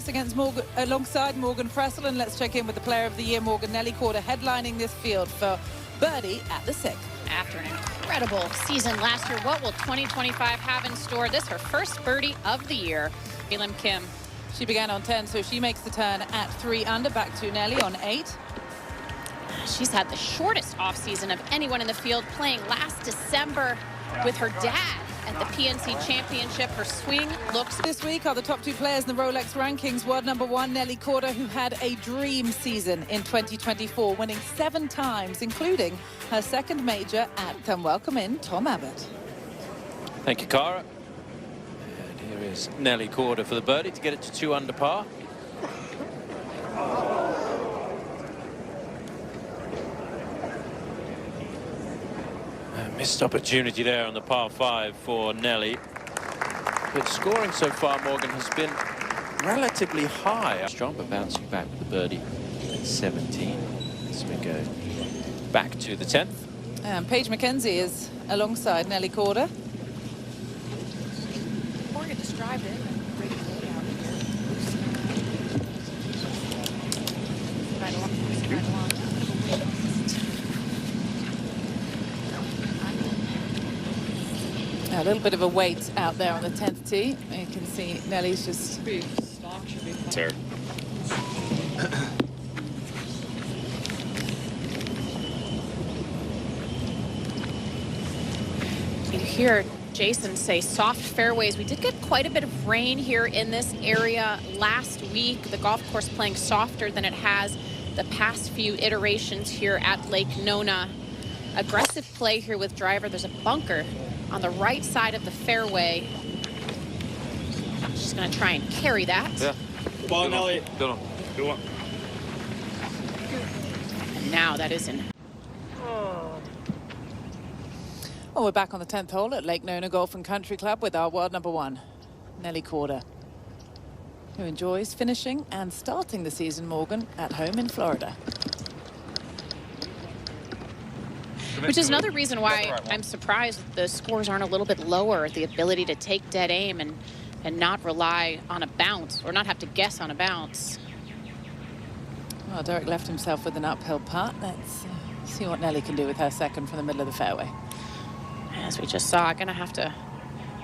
against Morgan, alongside Morgan Pressel, and let's check in with the Player of the Year, Morgan. Nelly Korda headlining this field for Birdie at the 6th. After an incredible season last year, what will 2025 have in store? This her first birdie of the year. Elim Kim. She began on 10, so she makes the turn at 3 under. Back to Nelly on 8. She's had the shortest offseason of anyone in the field, playing last December with her dad at the PNC Championship. Her swing looks... This week are the top 2 players in the Rolex rankings. World number 1, Nelly Korda, who had a dream season in 2024, winning 7 times, including her second major at... Come welcome in Tom Abbott. Thank you, Cara. And here is Nelly Korda for the birdie to get it to 2 under par. Missed opportunity there on the par 5 for Nelly. But scoring so far, Morgan, has been relatively high. Strong, but bouncing back with the birdie at 17. As we go back to the 10th. And Paige McKenzie is alongside Nelly Korda. Morgan described it. Great layout here. Right along. A little bit of a weight out there on the 10th tee. You can see Nelly's just... Sir. You hear Jason say soft fairways. We did get quite a bit of rain here in this area last week. The golf course playing softer than it has the past few iterations here at Lake Nona. Aggressive play here with driver. There's a bunker on the right side of the fairway. She's going to try and carry that. Yeah. Good ball, Nelly. Good one. Good one. And now that is in. Well, we're back on the 10th hole at Lake Nona Golf and Country Club with our world number 1, Nelly Korda, who enjoys finishing and starting the season, Morgan, at home in Florida. Which is another reason why I'm surprised the scores aren't a little bit lower. The ability to take dead aim and not rely on a bounce, or not have to guess on a bounce. Well, Derek left himself with an uphill putt. Let's see what Nelly can do with her second from the middle of the fairway. As we just saw, gonna have to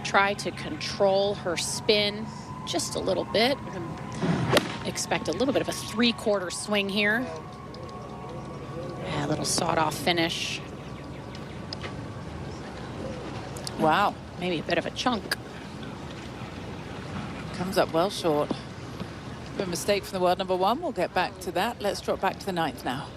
try to control her spin just a little bit. Expect a little bit of a 3/4 swing here. A little sawed-off finish. Wow. Maybe a bit of a chunk. Comes up well short. A mistake from the world number 1. We'll get back to that. Let's drop back to the 9th now.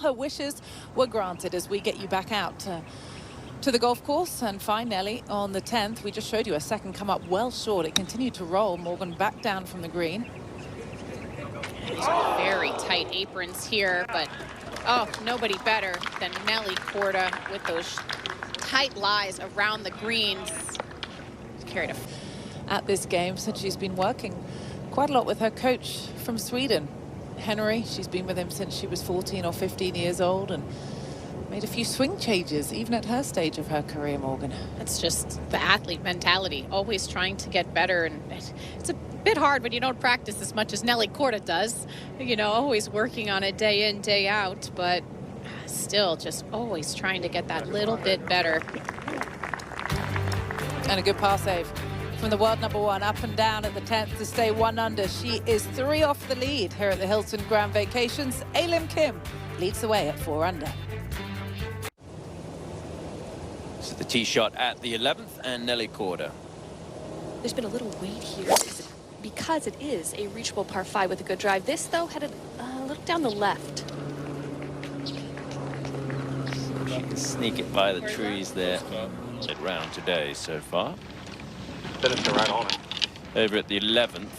Her wishes were granted as we get you back out to the golf course and find Nelly on the 10th. We just showed you a second come up well short. It continued to roll. Morgan back down from the green. These are very tight aprons here, but oh, nobody better than Nelly Korda with those tight lies around the greens. Carried a... At this game, since she's been working quite a lot with her coach from Sweden, Henry. She's been with him since she was 14 or 15 years old and made a few swing changes even at her stage of her career, Morgan. It's just the athlete mentality, always trying to get better, and it's a bit hard when you don't practice as much as Nelly Korda does. You know, always working on it day in, day out, but still just always trying to get that little bit better. And a good par save from the world number 1, up and down at the 10th to stay 1 under. She is 3 off the lead here at the Hilton Grand Vacations. Elim Kim leads the way at 4 under. So the tee shot at the 11th, and Nelly Korda. There's been a little weight here because it is a reachable par 5 with a good drive. This, though, headed a little down the left. She can sneak it by the trees there. It round today so far. Finished right on it. Over at the 11th.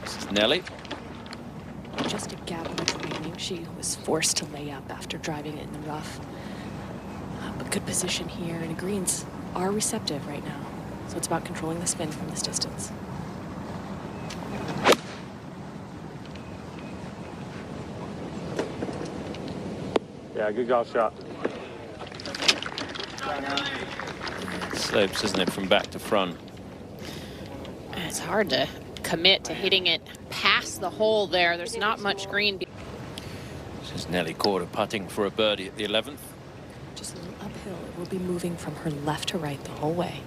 This is Nelly. Just a gap in the green. She was forced to lay up after driving it in the rough. But good position here, and the greens are receptive right now. So it's about controlling the spin from this distance. Yeah, good golf shot. Slopes, isn't it, from back to front? It's hard to commit to hitting it past the hole there. There's not much green. This is Nelly Korda putting for a birdie at the 11th. Just a little uphill. It will be moving from her left to right the whole way.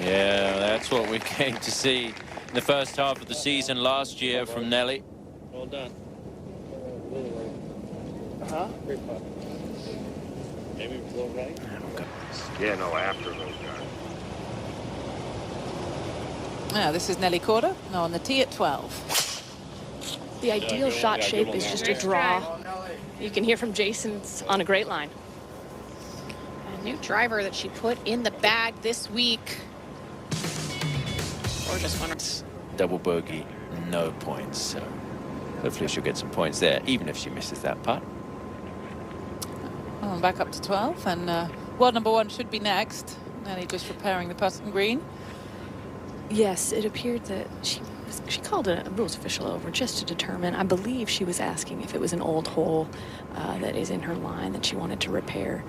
Yeah, that's what we came to see in the first half of the season last year from Nelly. Well done. Great putt. Maybe a little right? Yeah, no, after those guys. Now, this is Nelly Korda on the tee at 12. The ideal shot shape is just a draw. You can hear from Jason's on a great line. A new driver that she put in the bag this week. Gorgeous one. Double bogey, no points. So hopefully she'll get some points there, even if she misses that putt. Oh, back up to 12, and world number 1 should be next. Nelly just repairing the putting green. Yes, it appeared that she called a rules official over just to determine. I believe she was asking if it was an old hole that is in her line that she wanted to repair.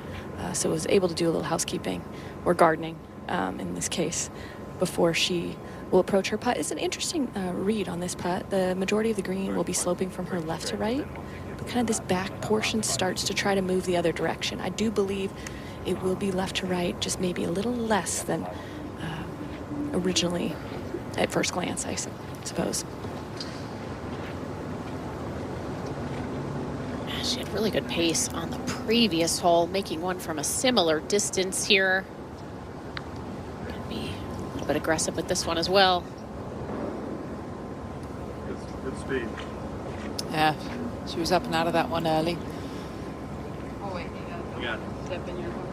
So was able to do a little housekeeping or gardening in this case before she will approach her putt. It's an interesting read on this putt. The majority of the green will be sloping from her left to right, but kind of this back portion starts to try to move the other direction. I do believe it will be left to right, just maybe a little less than originally at first glance, I suppose. She had really good pace on the previous hole, making one from a similar distance here. Gonna be a little bit aggressive with this one as well. Good speed. Yeah, she was up and out of that one early. Yeah.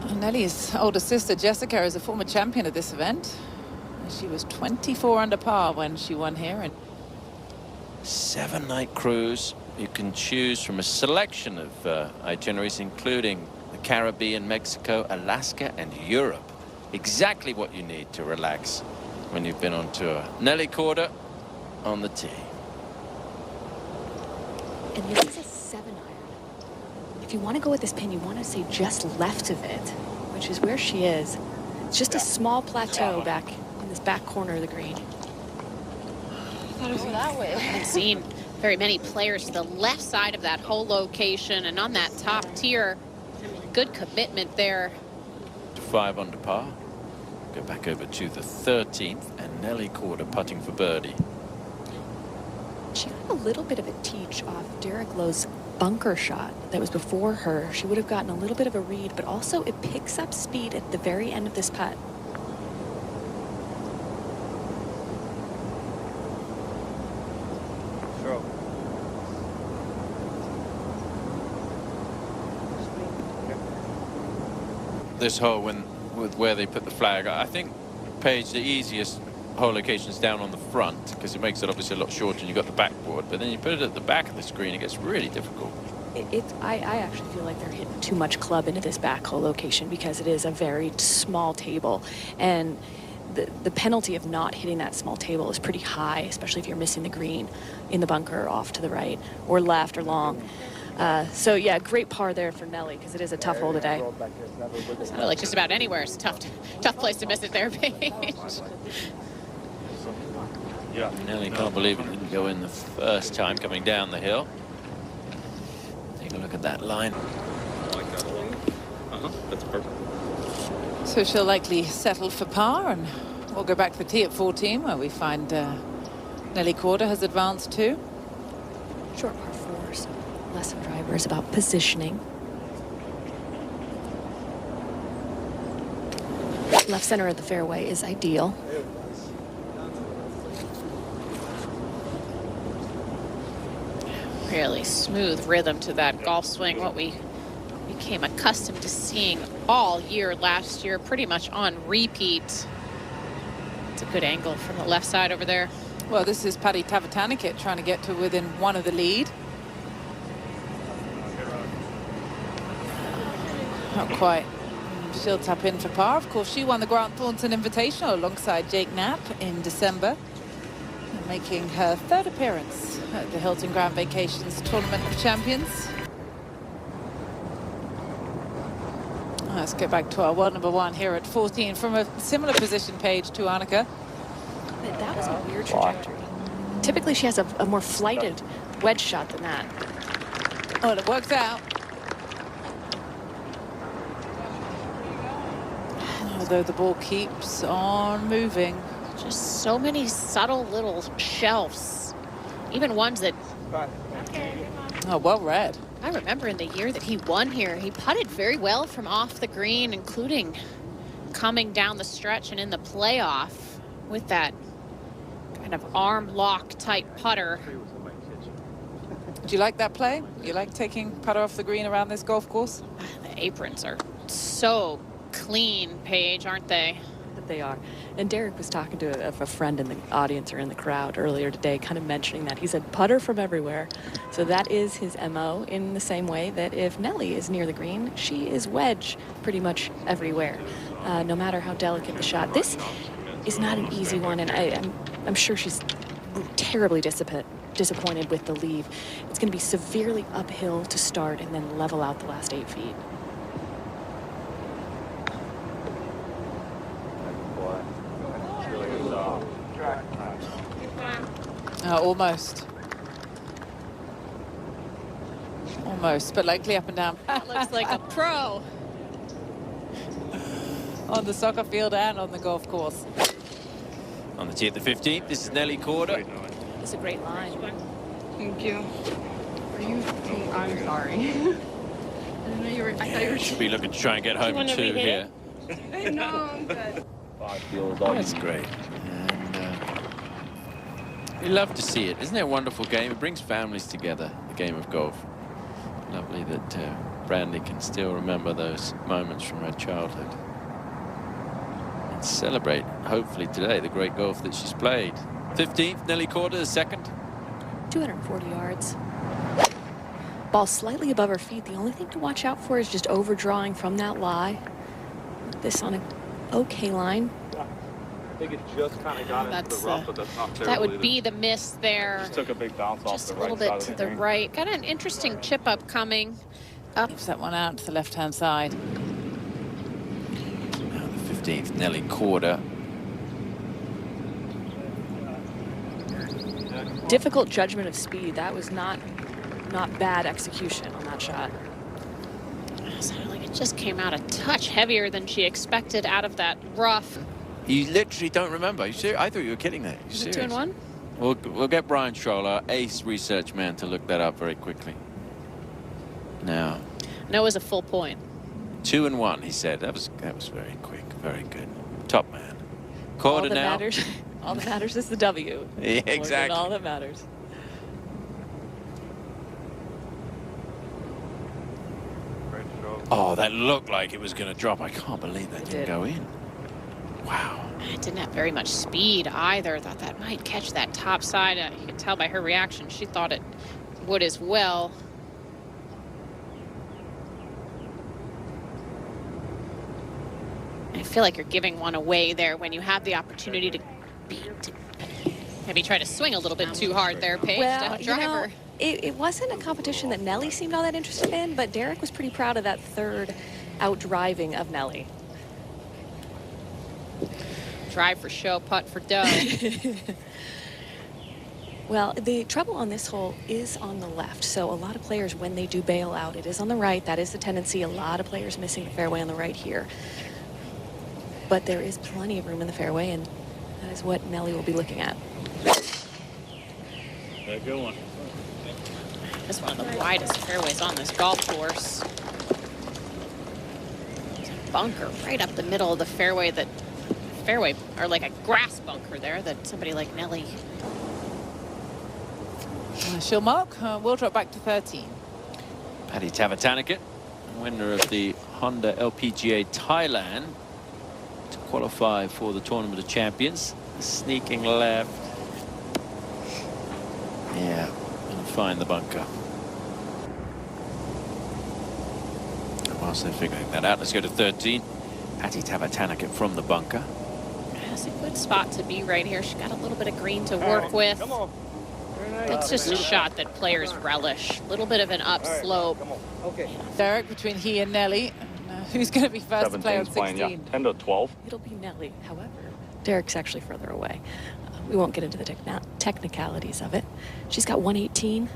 And Nelly's older sister, Jessica, is a former champion of this event. She was 24 under par when she won here. And 7-night cruise. You can choose from a selection of itineraries, including the Caribbean, Mexico, Alaska, and Europe. Exactly what you need to relax when you've been on tour. Nelly Korda on the tee. And this is a 7-iron. If you want to go with this pin, you want to say just left of it, which is where she is. It's just a small plateau back in this back corner of the green. That way. I haven't seen very many players to the left side of that hole location, and on that top tier, good commitment there. 5 under par. Go back over to the 13th, and Nelly Korda putting for birdie. She got a little bit of a teach off Derek Lowe's bunker shot that was before her. She would have gotten a little bit of a read, but also it picks up speed at the very end of this putt. This hole, with where they put the flag, I think, Paige, the easiest hole location is down on the front, because it makes it obviously a lot shorter and you've got the backboard, but then you put it at the back of the screen, it gets really difficult. I actually feel like they're hitting too much club into this back hole location because it is a very small table, and the penalty of not hitting that small table is pretty high, especially if you're missing the green in the bunker off to the right or left or long. So yeah, great par there for Nelly, because it is a tough hole today. Sounded like just about anywhere. It's a tough place to miss it there, Paige. Yeah, Nelly can't believe it didn't go in the first time coming down the hill. Take a look at that line. I like that hole. That's perfect. so she'll likely settle for par, and we'll go back to the tee at 14, where we find Nelly Korda has advanced too. Short par 4, so lesson driver is about positioning. Left center of the fairway is ideal. Really smooth rhythm to that golf swing, what we became accustomed to seeing all year last year, pretty much on repeat. It's a good angle from the left side over there. Well, this is Tavatanakit trying to get to within 1 of the lead. Not quite. She'll tap in for par. Of course, she won the Grant Thornton Invitational alongside Jake Knapp in December, making her 3rd appearance at the Hilton Grand Vacations Tournament of Champions. Let's get back to our world number one here at 14 from a similar position, Paige, to Annika. That was a weird trajectory. Typically, she has a more flighted wedge shot than that. Oh, it worked out. Although the ball keeps on moving. Just so many subtle little shelves, even ones that Oh, well read. I remember in the year that he won here, he putted very well from off the green, including coming down the stretch and in the playoff with that kind of arm lock type putter. Do you like that play? You like taking putter off the green around this golf course? The aprons are so clean, Paige, aren't they? They are. And Derek was talking to a friend in the audience or in the crowd earlier today, kind of mentioning that. He said putter from everywhere. So that is his MO, in the same way that if Nelly is near the green, she is wedge pretty much everywhere, no matter how delicate the shot. This is not an easy one, and I'm sure she's terribly disappointed with the leave. It's going to be severely uphill to start and then level out the last 8 feet. Almost. Almost, but likely up and down. That looks like a pro. On the soccer field and on the golf course. On the tee at the 15th, this is Nelly Korda. It's a great line. Thank you. Are you? I'm sorry. I didn't know you were. I thought you were. Should be looking to try and get home in 2 here. No, I'm good. That's great. And we love to see it. Isn't it a wonderful game? It brings families together, the game of golf. Lovely that Brandy can still remember those moments from her childhood. And celebrate, hopefully today, the great golf that she's played. 15th, Nelly Korda, second. 240 yards. Ball slightly above her feet. The only thing to watch out for is just overdrawing from that lie. This on an okay line. I think it just kind of got into the rough, but that's not That would be the miss there. Just took a big bounce off Just the a little right bit side to of the green. right. Got an interesting chip up coming. Up. Gives that one out to the left-hand side. Now the 15th, Nelly Korda. Difficult judgment of speed. That was not bad execution on that shot. It sounded like it just came out a touch heavier than she expected out of that rough. You literally don't remember. I thought you were kidding there. Is it 2 and 1? We'll get Brian Scholl, our ace research man, to look that up very quickly. Now, No, it was a full point. 2 and 1, he said. That was very quick, very good. Top man. All Korda that now. matters. All that matters is the W. Yeah, More than exactly. all that matters. Oh, that looked like it was going to drop. I can't believe that didn't go in. Wow. It didn't have very much speed either. Thought that might catch that top side. You could tell by her reaction. She thought it would as well. I feel like you're giving one away there when you have the opportunity to maybe try to swing a little bit too hard there, Paige. Well, to you know, driver. it wasn't a competition that Nelly seemed all that interested in, but Derek was pretty proud of that third out driving of Nelly. Drive for show, putt for dough. Well, the trouble on this hole is on the left. So a lot of players, when they do bail out, it is on the right. That is the tendency. A lot of players missing the fairway on the right here. But there is plenty of room in the fairway, and that is what Nelly will be looking at. A good one. This is one of the widest fairways on this golf course. There's a bunker right up the middle of the fairway or like a grass bunker there that somebody like Nelly. She'll mark. We'll drop back to 13. Paddy Tavatanakit, winner of the Honda LPGA Thailand, to qualify for the Tournament of Champions. Sneaking left. Yeah, and find the bunker. And whilst they're figuring that out, let's go to 13. Paddy Tavatanakit from the bunker. That's a good spot to be right here. She's got a little bit of green to work with. Come on. It's just a shot that players relish. A little bit of an upslope. Okay. Derek between he and Nelly. And, who's going to be first to play on 17's 16. playing, yeah. 10 to 12. It'll be Nelly. However, Derek's actually further away. We won't get into the technicalities of it. She's got 118.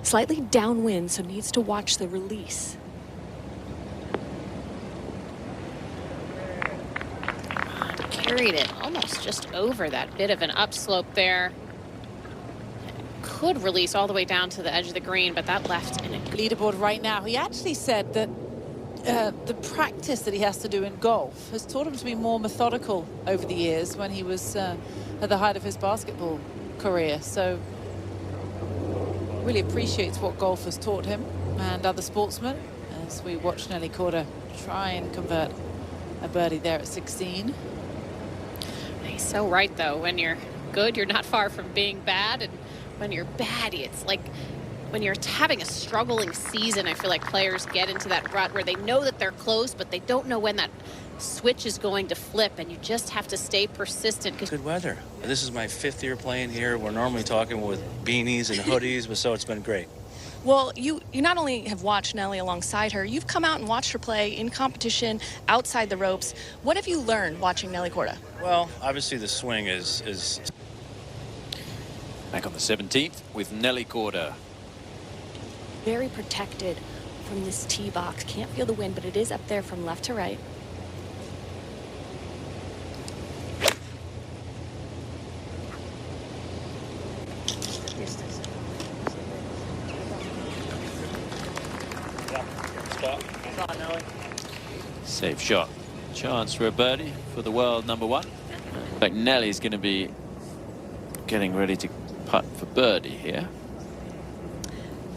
Slightly downwind, so needs to watch the release. Carried it almost just over that bit of an upslope there. Could release all the way down to the edge of the green, but that left in a Leaderboard right now. He actually said that the practice that he has to do in golf has taught him to be more methodical over the years when he was at the height of his basketball career. So really appreciates what golf has taught him and other sportsmen as we watch Nelly Korda try and convert a birdie there at 16. He's so right, though. When you're good, you're not far from being bad. And when you're bad, it's like when you're having a struggling season, I feel like players get into that rut where they know that they're close, but they don't know when that switch is going to flip, and you just have to stay persistent. Good weather. This is my 5th year playing here. We're normally talking with beanies and hoodies, but so it's been great. Well, you not only have watched Nelly alongside her, you've come out and watched her play in competition outside the ropes. What have you learned watching Nelly Korda? Well, obviously the swing is... Back on the 17th with Nelly Korda. Very protected from this tee box. Can't feel the wind, but it is up there from left to right. Safe shot. Chance for a birdie for the world number 1. In fact, Nelly's going to be getting ready to putt for birdie here.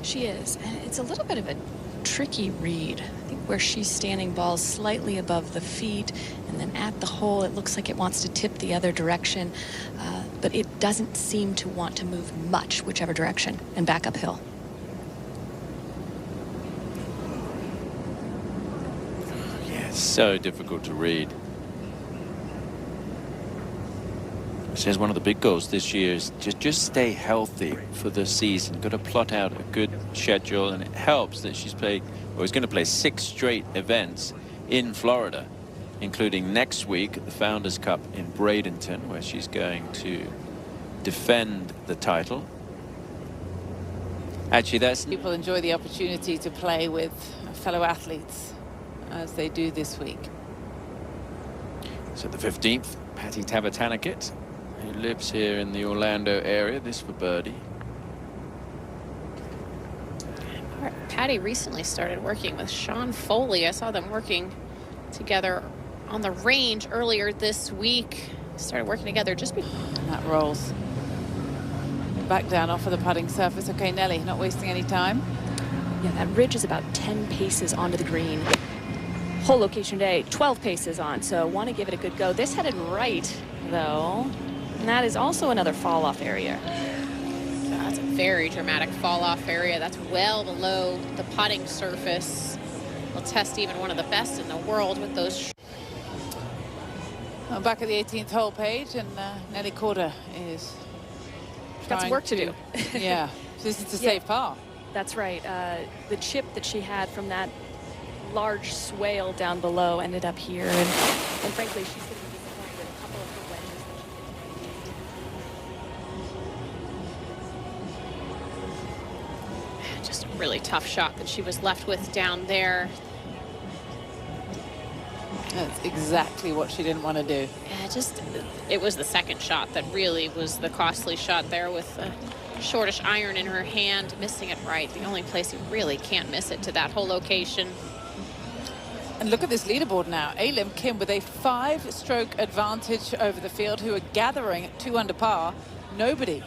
She is. And it's a little bit of a tricky read. I think where she's standing, ball's slightly above the feet, and then at the hole, it looks like it wants to tip the other direction, but it doesn't seem to want to move much whichever direction and back uphill. Yeah, it's so difficult to read. It says one of the big goals this year is just stay healthy for the season. Got to plot out a good schedule, and it helps that she's playing, or is going to play 6 straight events in Florida, including next week at the Founders Cup in Bradenton, where she's going to defend the title. Actually, that's... People enjoy the opportunity to play with fellow athletes as they do this week. So the 15th, Tavatanakit, who lives here in the Orlando area. This for birdie. Patty recently started working with Sean Foley. I saw them working together on the range earlier this week. Started working together just before. And that rolls back down off of the putting surface. Okay, Nelly, not wasting any time. Yeah, that ridge is about 10 paces onto the green. Hole location today, 12 paces on, so want to give it a good go. This headed right, though, and that is also another fall-off area. That's a very dramatic fall-off area. That's well below the putting surface. We'll test even one of the best in the world with those. I'm back at the 18th hole page, and Nelly Korda is Got some work to do. Yeah, this is a safe par. That's right. The chip that she had from that large swale down below ended up here, and frankly, she's going to be disappointed with a couple of her wedges that she Just a really tough shot that she was left with down there. That's exactly what she didn't want to do. Yeah, it was the second shot that really was the costly shot there, with a shortish iron in her hand, missing it right. The only place you really can't miss it, to that whole location. And look at this leaderboard now. Alim Kim with a 5-stroke advantage over the field, who are gathering at 2 under par. Nobody